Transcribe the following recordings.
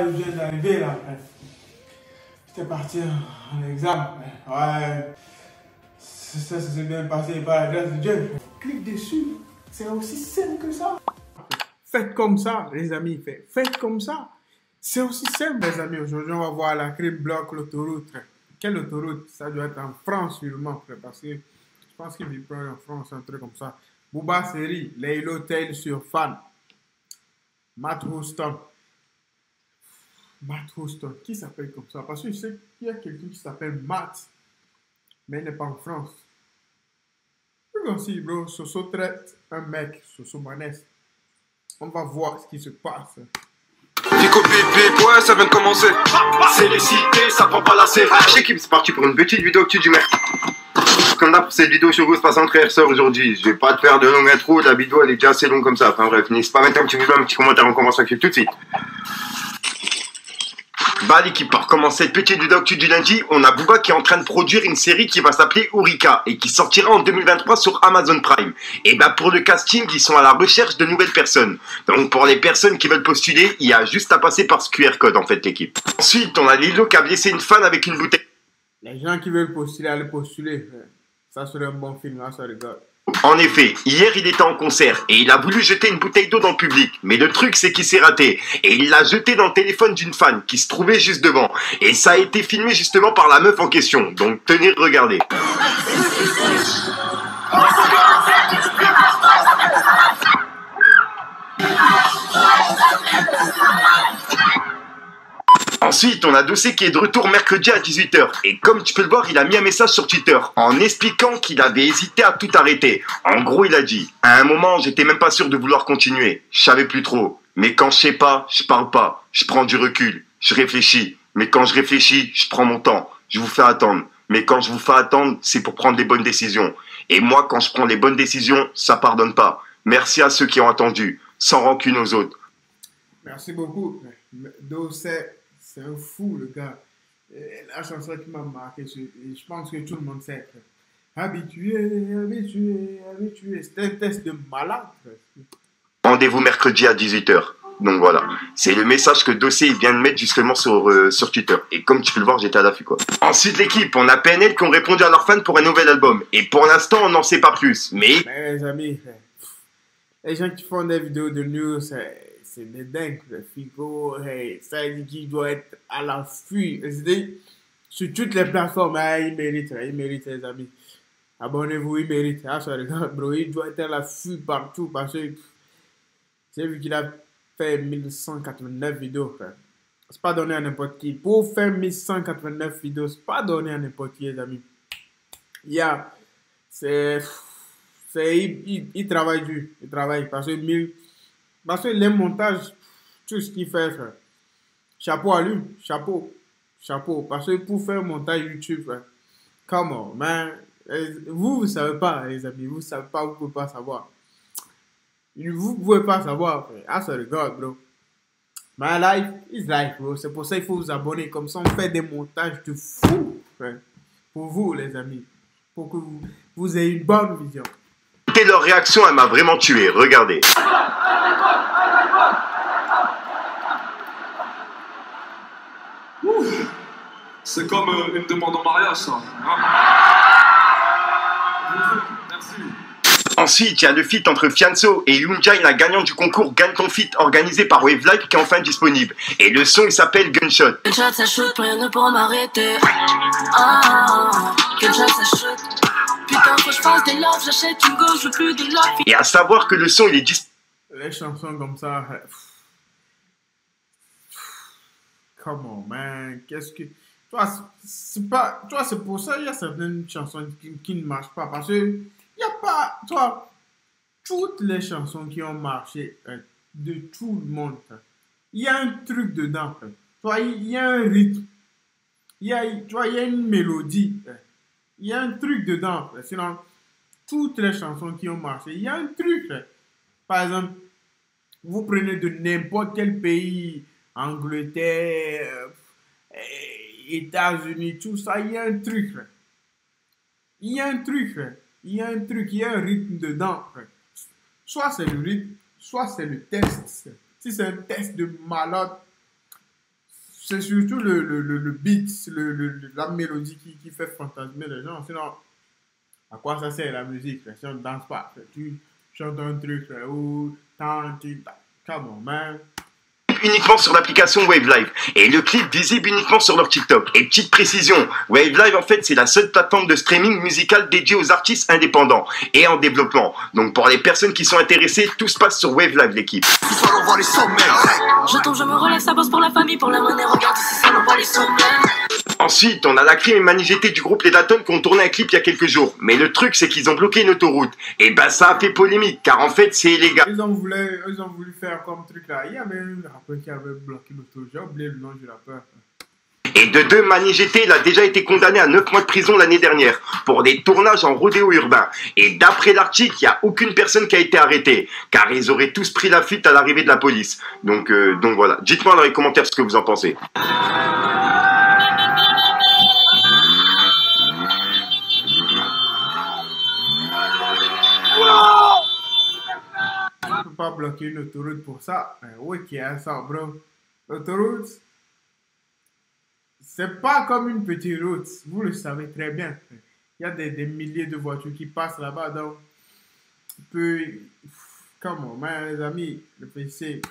là, il vient d'arriver là. J'étais parti en examen. Ouais. Ça s'est bien passé par la grâce de Dieu. Clique dessus. C'est aussi simple que ça. Faites comme ça, les amis. Faites comme ça. C'est aussi simple, les amis. Aujourd'hui, on va voir la crime bloque l'autoroute. Quelle autoroute? Ça doit être en France, sûrement. Parce que je pense qu'il vit en France, un truc comme ça. Booba Série, Laylo Tail sur Fan. Matt Houston. Matt Houston, qui s'appelle comme ça? Parce que je sais qu'il y a quelqu'un qui s'appelle Matt, mais il n'est pas en France. Regarde aussi, bro, Soso traite un mec, Soso Manès. On va voir ce qui se passe. Pico pipi, ouais, ça vient de commencer. C'est les cités, ça prend pas la série. L'équipe, c'est parti pour une petite vidéo actu du maire. Comme là pour cette vidéo sur vous, se passe entre frères et sœurs aujourd'hui. Je vais pas te faire de longue intro, la vidéo elle est déjà assez longue comme ça. Enfin bref, n'hésite pas à mettre un petit vidéo, un petit commentaire, on commence à tout de suite. Bah l'équipe, pour commencer cette petite vidéo actu du lundi, on a Booba qui est en train de produire une série qui va s'appeler Eureka et qui sortira en 2023 sur Amazon Prime. Et bah pour le casting, ils sont à la recherche de nouvelles personnes. Donc pour les personnes qui veulent postuler, il y a juste à passer par ce QR code en fait l'équipe. Ensuite, on a Lilo qui a blessé une fan avec une bouteille. Les gens qui veulent postuler, allez postuler. Ça serait un bon film, là, ça regarde. En effet, hier il était en concert et il a voulu jeter une bouteille d'eau dans le public. Mais le truc c'est qu'il s'est raté et il l'a jeté dans le téléphone d'une fan qui se trouvait juste devant. Et ça a été filmé justement par la meuf en question. Donc tenez, regardez. Ensuite, on a Dossé qui est de retour mercredi à 18 h. Et comme tu peux le voir, il a mis un message sur Twitter en expliquant qu'il avait hésité à tout arrêter. En gros, il a dit « À un moment, j'étais même pas sûr de vouloir continuer. Je savais plus trop. Mais quand je sais pas, je parle pas. Je prends du recul. Je réfléchis. Mais quand je réfléchis, je prends mon temps. Je vous fais attendre. Mais quand je vous fais attendre, c'est pour prendre des bonnes décisions. Et moi, quand je prends les bonnes décisions, ça pardonne pas. Merci à ceux qui ont attendu. Sans rancune aux autres. » Merci beaucoup. Dossé. C'est un fou, le gars. La chanson qui m'a marqué, je pense que tout le monde sait. Habitué, habitué, habitué. C'était un test de malade. Rendez-vous mercredi à 18 h. Donc voilà, c'est le message que Dossé vient de mettre justement sur Twitter. Et comme tu peux le voir, j'étais à l'affût quoi. Ensuite l'équipe, on a PNL qui ont répondu à leurs fans pour un nouvel album. Et pour l'instant, on n'en sait pas plus. Mais les amis, les gens qui font des vidéos de news, c'est des dingues, le Figo, hey, ça dit qu'il doit être à l'affût. Sur toutes les plateformes, il mérite, les amis. Abonnez-vous, il mérite. Ah, ça regarde, bro, il doit être à l'affût partout parce que j'ai vu qu'il a fait 1189 vidéos, frère. C'est pas donné à n'importe qui. Pour faire 1189 vidéos, c'est pas donné à n'importe qui, les amis. Il travaille dur, il travaille parce que les montages, tout ce qu'il fait, frère. Chapeau à lui, chapeau. Parce que pour faire un montage YouTube, frère, come on, man. Vous savez pas, les amis. Vous savez pas, vous pouvez pas savoir. Vous pouvez pas savoir, frère. Ah, ça regarde, bro. My life is life, bro. C'est pour ça qu'il faut vous abonner. Comme ça, on fait des montages de fou, frère. Pour vous, les amis. Pour que vous ayez une bonne vision. écoutez leur réaction, elle m'a vraiment tué. Regardez. C'est comme une demande en mariage, ça. Merci. Ensuite, il y a le feat entre Fianso et Yoonjin, la gagnante du concours Gagne ton feat organisé par Wave Life qui est enfin disponible. Et le son, il s'appelle Gunshot. Gunshot, ça shoot, rien ne pourra m'arrêter. Gunshot, ça shoot. Putain, faut que je fasse des loves, j'achète une go, je veux plus de love. Et à savoir que le son, il est disponible. Les chansons comme ça... Come on, man. Qu'est-ce que... Toi, c'est pour ça qu'il y a certaines chansons qui ne marchent pas. Parce que il n'y a pas... Toi, toutes les chansons qui ont marché de tout le monde, il y a un truc dedans. Toi, il y a un rythme. Il y a une mélodie. Il y a un truc dedans. Sinon, toutes les chansons qui ont marché, il y a un truc. Par exemple, vous prenez de n'importe quel pays, Angleterre, États-Unis, tout ça, il y a un truc. Il y a un truc. Il y a un truc, il y a un rythme dedans. Soit c'est le rythme, soit c'est le test. Si c'est un test de malade, c'est surtout le beat, la mélodie qui fait fantasmer les gens. Sinon, à quoi ça sert la musique? Si on ne danse pas, tu chantes un truc où come on, man. Uniquement sur l'application Wave Live et le clip visible uniquement sur leur TikTok. Et petite précision, Wave Live en fait c'est la seule plateforme de streaming musical dédiée aux artistes indépendants et en développement. Donc pour les personnes qui sont intéressées, tout se passe sur Wave Live l'équipe. Je tombe, je me relève, ça bosse pour la famille, pour la monnaie, regarde ici, ça n'envoie les sommets. Ensuite, on a la Crime et Mani GT du groupe Les Dalton qui ont tourné un clip il y a quelques jours. Mais le truc, c'est qu'ils ont bloqué une autoroute. Et ben, ça a fait polémique, car en fait, c'est illégal. Ils ont voulu faire comme truc là. Il y avait un rappeur qui avait bloqué l'autoroute. J'ai oublié le nom du rappeur. Et de deux, Mani GT, il a déjà été condamné à 9 mois de prison l'année dernière pour des tournages en rodéo urbain. Et d'après l'article, il n'y a aucune personne qui a été arrêtée, car ils auraient tous pris la fuite à l'arrivée de la police. Donc voilà. Dites-moi dans les commentaires ce que vous en pensez. On ne peut pas bloquer une autoroute pour ça. Oui, qui a ça, bro. L'autoroute, c'est pas comme une petite route. Vous le savez très bien. Il y a des milliers de voitures qui passent là-bas. Donc, comment, man, les amis, le PC.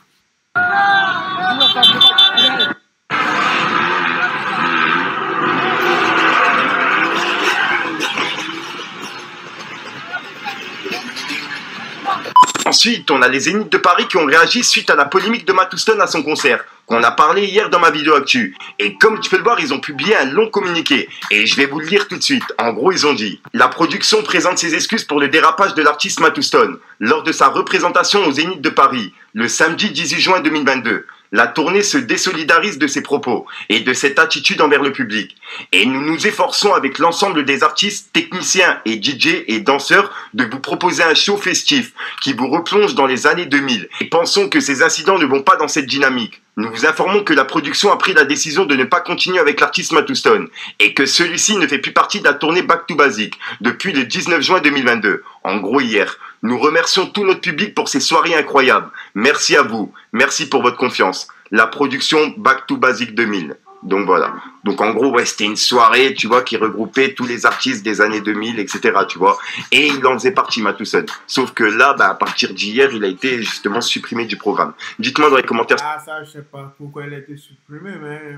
Ensuite, on a les Zénith de Paris qui ont réagi suite à la polémique de Matt Houston à son concert, qu'on a parlé hier dans ma vidéo actu. Et comme tu peux le voir, ils ont publié un long communiqué. Et je vais vous le lire tout de suite. En gros, ils ont dit: la production présente ses excuses pour le dérapage de l'artiste Matt Houston lors de sa représentation au Zénith de Paris, le samedi 18 juin 2022. La tournée se désolidarise de ses propos et de cette attitude envers le public. Et nous nous efforçons avec l'ensemble des artistes, techniciens et DJ et danseurs de vous proposer un show festif qui vous replonge dans les années 2000. Et pensons que ces incidents ne vont pas dans cette dynamique. Nous vous informons que la production a pris la décision de ne pas continuer avec l'artiste Matt Houston et que celui-ci ne fait plus partie de la tournée Back to Basic depuis le 19 juin 2022. En gros, hier. Nous remercions tout notre public pour ces soirées incroyables. Merci à vous. Merci pour votre confiance. La production Back to Basic 2000. Donc voilà. Donc en gros, ouais, c'était une soirée, tu vois, qui regroupait tous les artistes des années 2000, etc., tu vois. Et il en faisait partie, Matt Houston. Sauf que là, bah, à partir d'hier, il a été justement supprimé du programme. Dites-moi dans les commentaires Ah, ça, je sais pas pourquoi il a été supprimé, mais...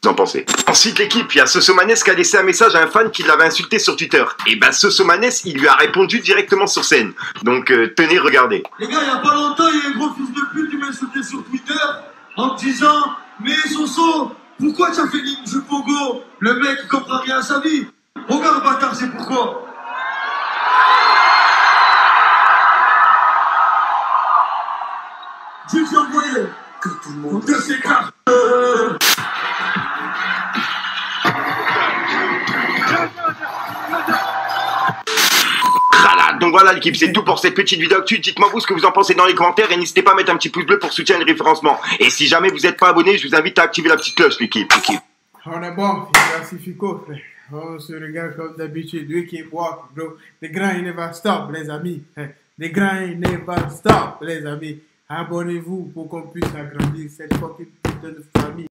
vous en pensez. Ensuite, l'équipe, il y a Sosomanes qui a laissé un message à un fan qui l'avait insulté sur Twitter. Et ben, Sosomanes, il lui a répondu directement sur scène. Donc, tenez, regardez. Les gars, il y a pas longtemps, il y a un gros fils de pute qui m'a insulté sur Twitter en me disant: mais Soso, pourquoi tu as fait l'hymne du Pogo? Le mec, il comprend rien à sa vie. Regarde, bâtard, c'est pourquoi. Je t'ai envoyé que tout le monde s'écarte. Donc voilà l'équipe, c'est tout pour cette petite vidéo actu. Dites-moi vous ce que vous en pensez dans les commentaires et n'hésitez pas à mettre un petit pouce bleu pour soutenir le référencement. Et si jamais vous n'êtes pas abonné, je vous invite à activer la petite cloche l'équipe. On est bon, classifico, frère. On se regarde comme d'habitude. We keep walking, bro. The grind never stop, les amis. The grind never stop, les amis. Abonnez-vous pour qu'on puisse agrandir cette fucking putain de famille.